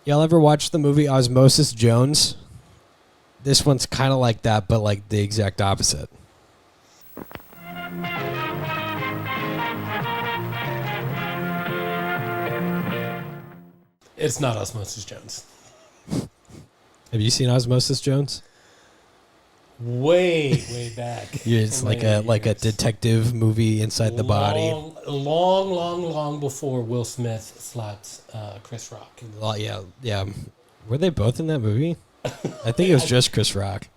Y'all ever watch the movie Osmosis Jones? This one's kind of like that, but like the exact opposite. It's not Osmosis Jones. Have you seen Osmosis Jones? Way back. Yeah, it's like a detective movie inside the body. Long before Will Smith slapped Chris Rock. Yeah. Were they both in that movie? I think it was just Chris Rock.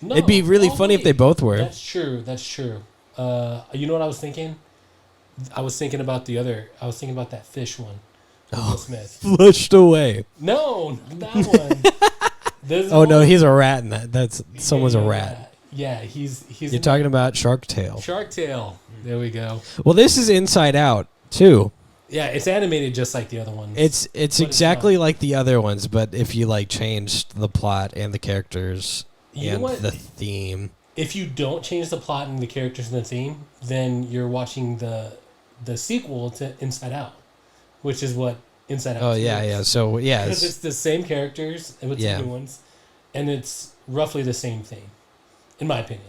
No, It'd be really funny if they both were. That's true. You know what I was thinking? I was thinking about that fish one. Will Smith. Flushed away. No, not that one. No, he's a rat in that. Someone's a rat. Yeah, he's. You're talking about Shark Tale. Shark Tale. There we go. Well, this is Inside Out too. Yeah, it's animated just like the other ones. It's exactly like the other ones, but if you like changed the plot and the characters and the theme. If you don't change the plot and the characters and the theme, then you're watching the sequel to Inside Out, which is what Inside Out. Oh yeah. So yeah, because it's the same characters with the new ones, and it's roughly the same thing, in my opinion.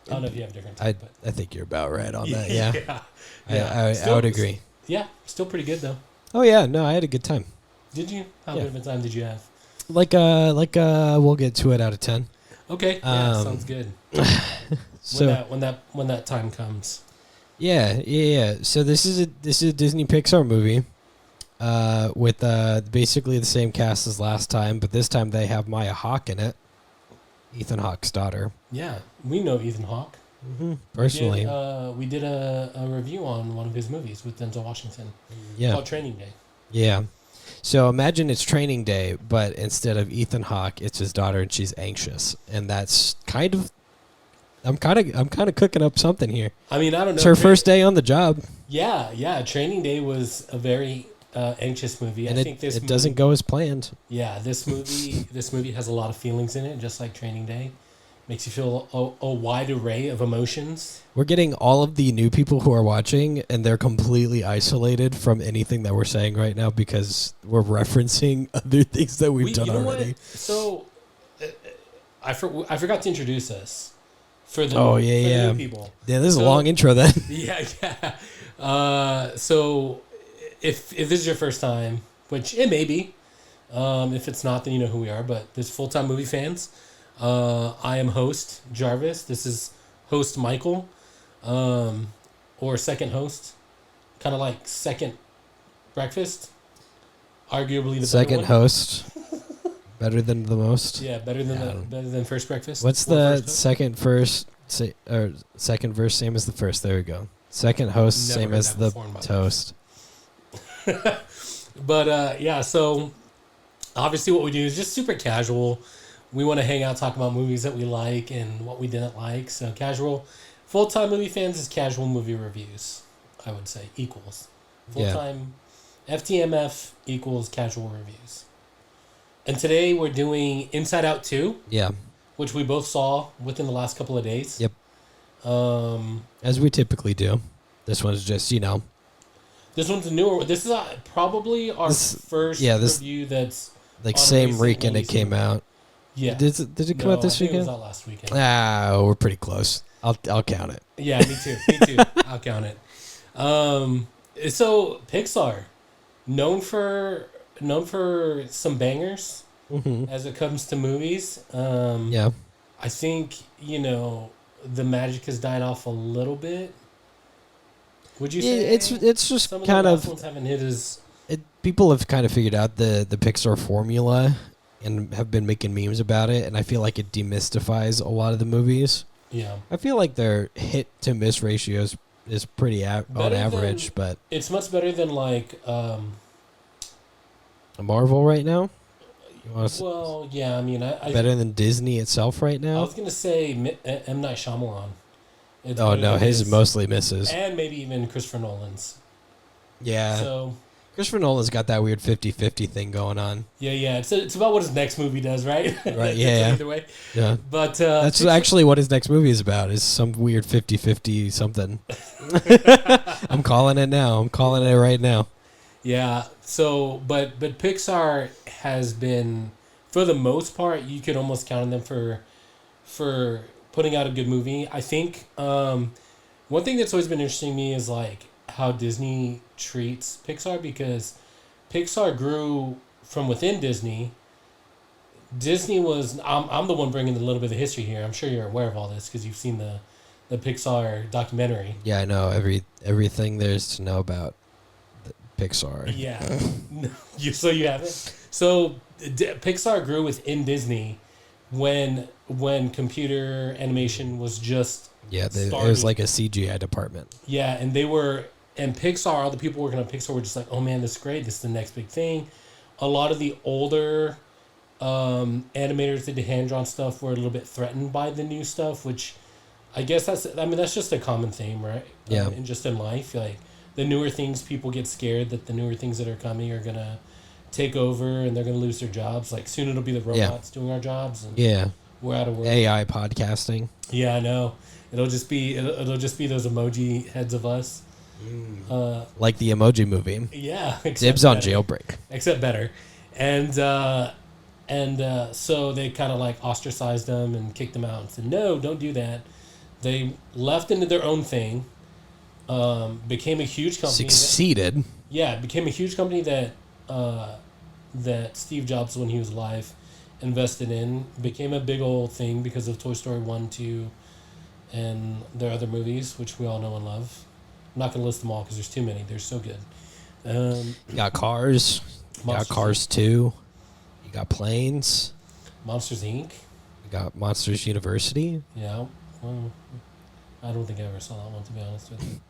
I don't know if you have different. I think you're about right on that. Yeah. Yeah. I would agree. Yeah, still pretty good though. Oh yeah, no, I had a good time. Did you? How good of a time did you have? We'll get to it out of 10. Okay, sounds good. So when that time comes. Yeah. So this is a Disney Pixar movie, with basically the same cast as last time, but this time they have Maya Hawke in it, Ethan Hawke's daughter. Yeah, we know Ethan Hawke. Mm-hmm. Personally, we did a review on one of his movies with Denzel Washington. Yeah, called Training Day. Yeah. So imagine it's Training Day, but instead of Ethan Hawke, it's his daughter, and she's anxious, and that's kind of. I'm kind of cooking up something here. I mean, I don't know. It's her first day on the job. Yeah. Training Day was a very anxious movie. And I think this movie doesn't go as planned. Yeah, this movie has a lot of feelings in it, just like Training Day. Makes you feel a wide array of emotions. We're getting all of the new people who are watching, and they're completely isolated from anything that we're saying right now because we're referencing other things that we've done already. What? So, I forgot to introduce us for the new people. Yeah, this is a long intro then. Yeah. So, if this is your first time, which it may be, if it's not, then you know who we are. But there's full-time movie fans. I am host Jarvis. This is host Michael, or second host, kind of like second breakfast. Arguably the second better host, better than the most. Yeah, better than first breakfast. What's the second verse? Second verse same as the first. There we go. Second host same as the toast. But yeah, so obviously what we do is just super casual. We want to hang out, talk about movies that we like and what we didn't like. So casual. Full-time movie fans is casual movie reviews, I would say, equals. Full-time FTMF equals casual reviews. And today we're doing Inside Out 2. Yeah. Which we both saw within the last couple of days. Yep. As we typically do. This one's just, This one's a newer. This is probably our first review that's like same weekend it came out. Yeah. Did it come out this weekend? It was out last weekend. We're pretty close. I'll count it. Yeah, me too. I'll count it. So Pixar, known for some bangers as it comes to movies. Yeah. I think the magic has died off a little bit. Would you say it's just some kind of the last ones haven't hit as people have kind of figured out the Pixar formula and have been making memes about it, and I feel like it demystifies a lot of the movies. Yeah. I feel like their hit to miss ratios is pretty on average, but it's much better than like a Marvel right now. Well, yeah, I mean, better than Disney itself right now. I was gonna say M. Night Shyamalan. His mostly misses, and maybe even Christopher Nolan's. Yeah. So Christopher Nolan's got that weird 50-50 thing going on. Yeah. It's about what his next movie does, right? Right. Yeah. Either way. Yeah. But that's actually what his next movie is about. Is some weird 50-50 something. I'm calling it now. I'm calling it right now. Yeah. So, but Pixar has been, for the most part, you could almost count on them for putting out a good movie. I think one thing that's always been interesting to me is like how Disney treats Pixar, because Pixar grew from within Disney. Disney was I'm the one bringing a little bit of history here. I'm sure you're aware of all this because you've seen the Pixar documentary. Yeah, I know everything there's to know about Pixar. Yeah, you haven't. So Pixar grew within Disney when computer animation was just Yeah, it starting. was like a CGI department. Yeah, and Pixar, all the people working on Pixar were just like, oh man, this is great. This is the next big thing. A lot of the older animators that did hand drawn stuff were a little bit threatened by the new stuff, which I guess that's just a common theme, right? Yeah. And just in life, like the newer things, people get scared that the newer things that are coming are gonna take over and they're gonna lose their jobs. Like soon it'll be the robots doing our jobs, and Yeah, we're out of work. AI podcasting. Yeah, I know. It'll just be those emoji heads of us. Like the Emoji Movie. Yeah, Dibs on better. Jailbreak. Except better, and so they kind of like ostracized them and kicked them out and said, no, don't do that. They left into their own thing. Became a huge company. Succeeded. It became a huge company that Steve Jobs, when he was alive, invested in. Became a big old thing because of Toy Story 1, 2, and their other movies, which we all know and love. I'm not going to list them all because there's too many. They're so good. You got Cars. You got Cars 2. You got Planes. Monsters, Inc. You got Monsters University. Yeah. Well, I don't think I ever saw that one, to be honest with you.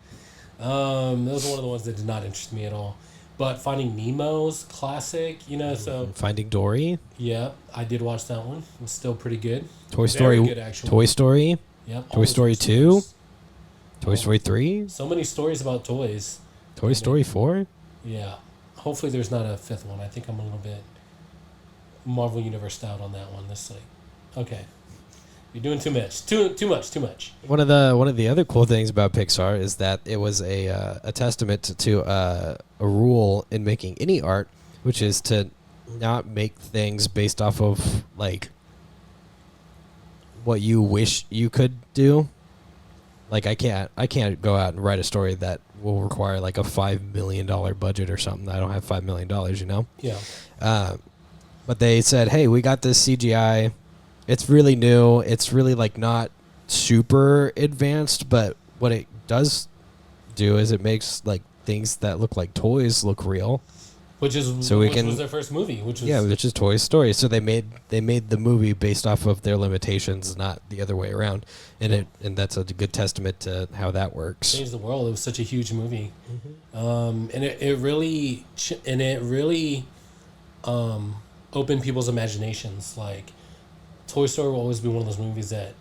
Those are one of the ones that did not interest me at all. But Finding Nemo's classic, so... Finding Dory. Yeah, I did watch that one. It was still pretty good. Toy Story. Very good, actually. Toy Story. Yep. Toy Story 2. Toy Story 3. So many stories about toys. Toy Story 4. Yeah. Hopefully there's not a fifth one. I think I'm a little bit Marvel Universe out on that one. This okay. You're doing too much. Too much. One of the other cool things about Pixar is that it was a testament to a rule in making any art, which is to not make things based off of like what you wish you could do. Like I can't go out and write a story that will require like a $5 million budget or something. I don't have $5 million, Yeah. But they said, hey, we got this CGI. It's really new. It's really like not super advanced, but what it does do is it makes like things that look like toys look real. Which was their first movie, which is Toy Story. So they made the movie based off of their limitations, not the other way around. And that's a good testament to how that works. Changed the world. It was such a huge movie. And it really opened people's imaginations. Like Toy Story will always be one of those movies that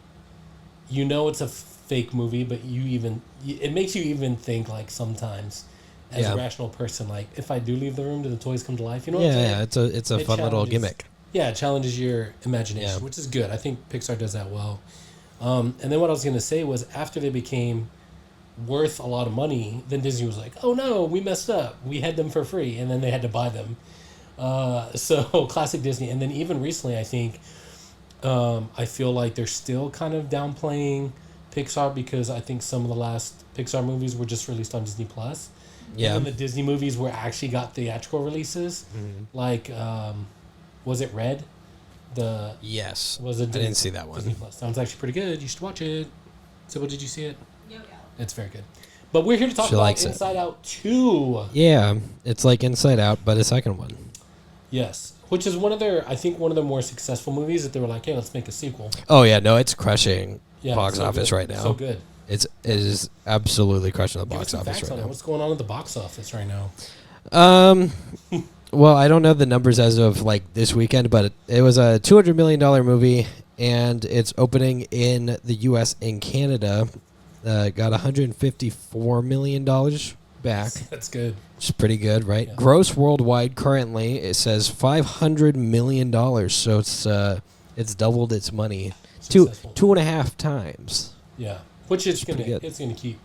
it's a fake movie, but it makes you even think like sometimes as a rational person, like if I do leave the room, do the toys come to life? You know what I'm saying? It's a fun little gimmick. Yeah, it challenges your imagination, which is good. I think Pixar does that well. And then what I was going to say was after they became worth a lot of money, then Disney was like, oh no, we messed up. We had them for free, and then they had to buy them. So classic Disney. And then even recently, I think I feel like they're still kind of downplaying Pixar because I think some of the last Pixar movies were just released on Disney Plus. Yeah. And then the Disney movies were actually got theatrical releases. Mm-hmm. Like, was it Red? Yes. Was it? I didn't see that one. Disney Plus. Sounds actually pretty good. You should watch it. So, did you see it? Yeah. It's very good. But we're here to talk about Inside Out 2. Yeah, it's like Inside Out, but a second one. Yes, which is one of their more successful movies that they were like, hey, let's make a sequel. Oh yeah, no, it's crushing box office right now. So good. It is absolutely crushing the box office right now. What's going on at the box office right now? Well, I don't know the numbers as of like this weekend, but it was a $200 million movie, and it's opening in the U.S. and Canada. Got $154 million back. That's good. Which is pretty good, right? Yeah. Gross worldwide currently, it says $500 million. So it's doubled its money two and a half times. Yeah, which it's gonna pretty good. keep.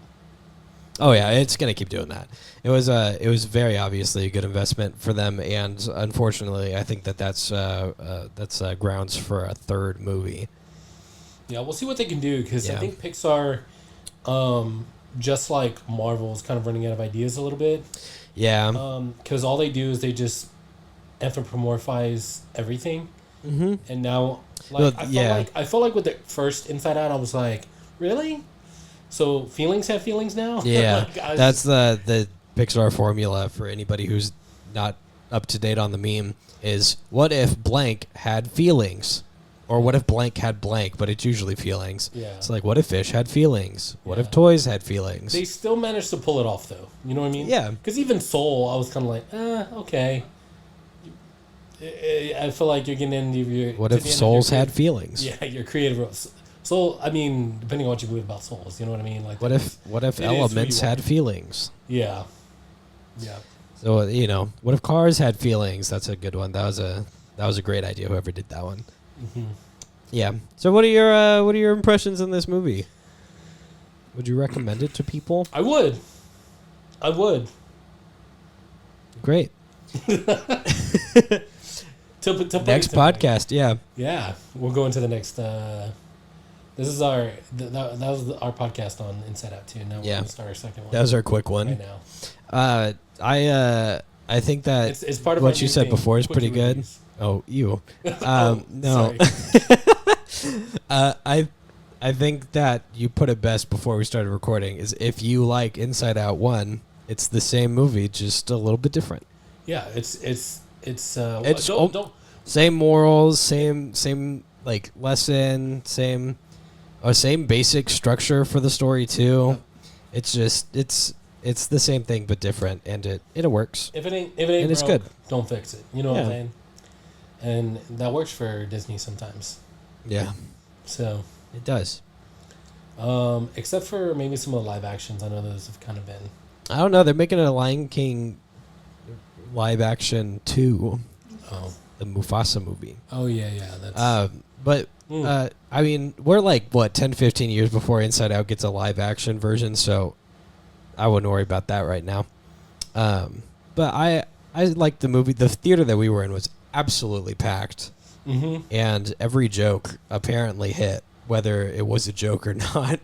Oh yeah, it's gonna keep doing that. It was very obviously a good investment for them, and unfortunately, I think that's grounds for a third movie. Yeah, we'll see what they can do because I Yeah. think Pixar, just like Marvel, is kind of running out of ideas a little bit. Yeah. Because all they do is they just anthropomorphize everything, Mm-hmm. and now Well, I felt like with the first Inside Out, I was like, really? So feelings have feelings now? Yeah, Like, I was that's the Pixar formula for anybody who's not up to date on the meme. Is what if blank had feelings, or what if blank had blank, but it's usually feelings. Yeah. It's like what if fish had feelings? What Yeah. if toys had feelings? They still managed to pull it off, though. You know what I mean? Yeah. Because even Soul, I was kind of like, okay. I feel like you're getting into your. What to if the end of souls your had feelings? Yeah, your creative roles. Soul, I mean, depending on what you believe about souls, you know what I mean? Like, What if it is who elements you are. had feelings? Yeah. Yeah. So what if cars had feelings? That's a good one. That was a great idea. Whoever did that one. Mm-hmm. Yeah. So what are your impressions in this movie? Would you recommend it to people? I would. Great. To put it Next simply. podcast. Yeah. Yeah, we'll go into the next. This is our that was our podcast on Inside Out 2. Now we're Yeah. gonna start our second one That was our quick one. right now. I think that It's part of what our you new said thing, before is quickie pretty good. reviews. Oh, you. Oh, No. sorry. I think that you put it best before we started recording. Is if you like Inside Out 1, it's the same movie, just a little bit different. Yeah, it's It's Same morals, same like lesson, same basic structure for the story too. Yep. It's just it's the same thing but different, and it works. if it ain't and it's broke, good. don't fix it. You know what I'm Yeah. saying? And that works for Disney sometimes. Yeah, So, it does. except for maybe some of the live actions, I know those have kind of been. I don't know. They're making a Lion King live action 2, the Mufasa movie. Oh yeah, that's. But Mm. I mean, we're like 10, 15 years before Inside Out gets a live action version, so I wouldn't worry about that right now. But I liked the movie. The theater that we were in was absolutely packed, Mm-hmm. and every joke apparently hit, whether it was a joke or not.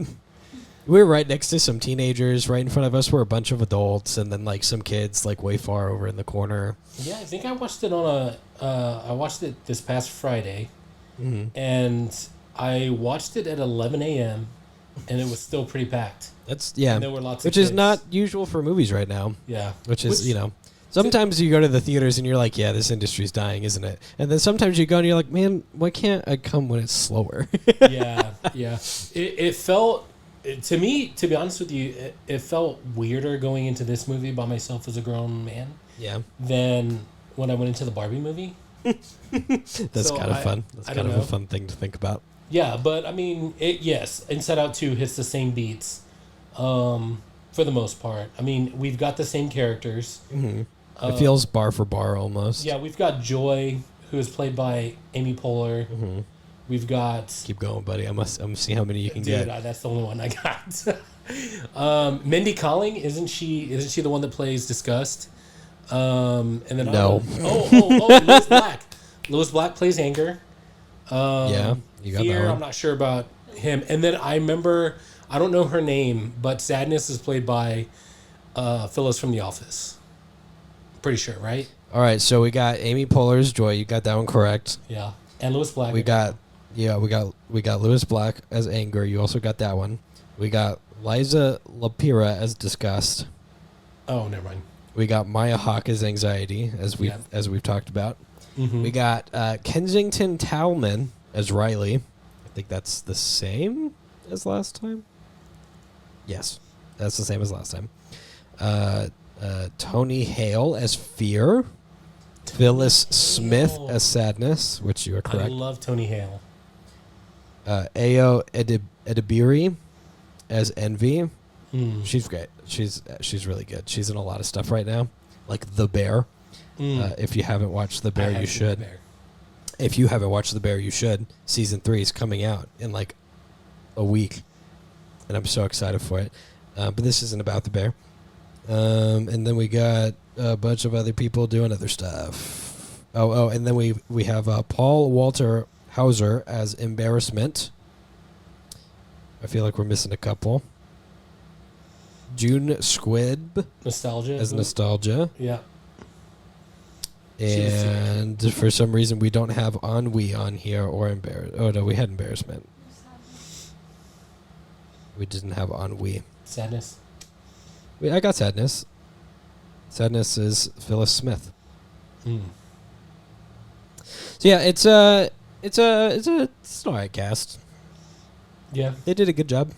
We were right next to some teenagers. Right in front of us were a bunch of adults, and then like some kids like way far over in the corner. Yeah, I think I watched it on I watched it this past Friday, Mm-hmm. and I watched it at 11 a.m. and it was still pretty packed. That's And there were lots of which is kids. not usual for movies right now. Yeah. Which is, sometimes you go to the theaters and you're like, yeah, this industry's dying, isn't it? And then sometimes you go and you're like, man, why can't I come when it's slower? Yeah. It felt, to me, to be honest with you, it felt weirder going into this movie by myself as a grown man Yeah. than when I went into the Barbie movie. That's So kind of fun. That's I kind don't of a know. fun thing to think about. Yeah, but I mean, yes, Inside Out 2 hits the same beats for the most part. I mean, we've got the same characters. Mm-hmm. It feels bar for bar almost. Yeah, we've got Joy, who is played by Amy Poehler. Mm-hmm. We've got... Keep going, buddy. I'm gonna see how many you can Dude, get. that's the only one I got. Mindy Kaling, isn't she the one that plays Disgust? And then No. Lewis Black. Lewis Black plays Anger. Yeah, you got Fear, that I'm one. not sure about him. And then I remember, I don't know her name, but Sadness is played by Phyllis from The Office. Pretty sure, right? All right, so we got Amy Poehler's Joy. You got that one correct. Yeah. And Lewis Black. We got Lewis Black as Anger. You also got that one. We got Liza Lapira as Disgust. Oh, never mind. We got Maya Hawke as Anxiety, as we've talked about. Mm-hmm. We got Kensington Talman as Riley. I think that's the same as last time. Yes, that's the same as last time. Tony Hale as Fear. Phyllis Smith as Sadness, which you are I correct. love Tony Hale. Ayo Edibiri as Envy. Mm. She's great. She's really good. She's in a lot of stuff right now, like The Bear. If you haven't watched The Bear, you should. If you haven't watched The Bear, you should. Season 3 is coming out in like a week, and I'm so excited for it. But this isn't about the bear. And then we got a bunch of other people doing other stuff. And then we have Paul Walter Hauser as Embarrassment. I feel like we're missing a couple. June Squibb Nostalgia. as Nostalgia. Yeah. And for some reason, we don't have Ennui on here or Embarrassment. Oh, no, we had Embarrassment. We didn't have Ennui. Sadness. I got Sadness. Sadness is Phyllis Smith. Hmm. So yeah, it's an alright cast. Yeah. They did a good job.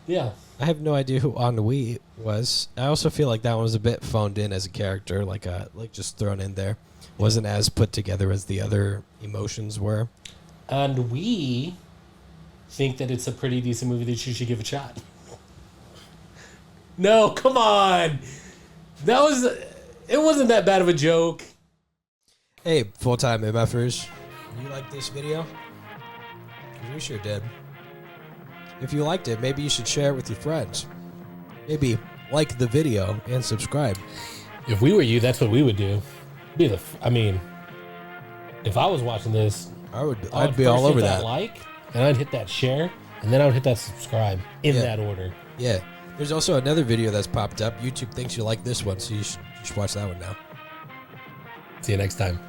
Yeah. I have no idea who Ennui was. I also feel like that one was a bit phoned in as a character, like just thrown in there. Wasn't as put together as the other emotions were. And we think that it's a pretty decent movie that you should give a shot. No, come on. It wasn't that bad of a joke. Hey, full-time MFers, you like this video? 'Cause we sure did. If you liked it, maybe you should share it with your friends. Maybe like the video and subscribe. If we were you, that's what we would do. If I was watching this, I'd be all over that. Like, and I'd hit that share, and then I would hit that subscribe in that order. Yeah. There's also another video that's popped up. YouTube thinks you like this one, so you should watch that one now. See you next time.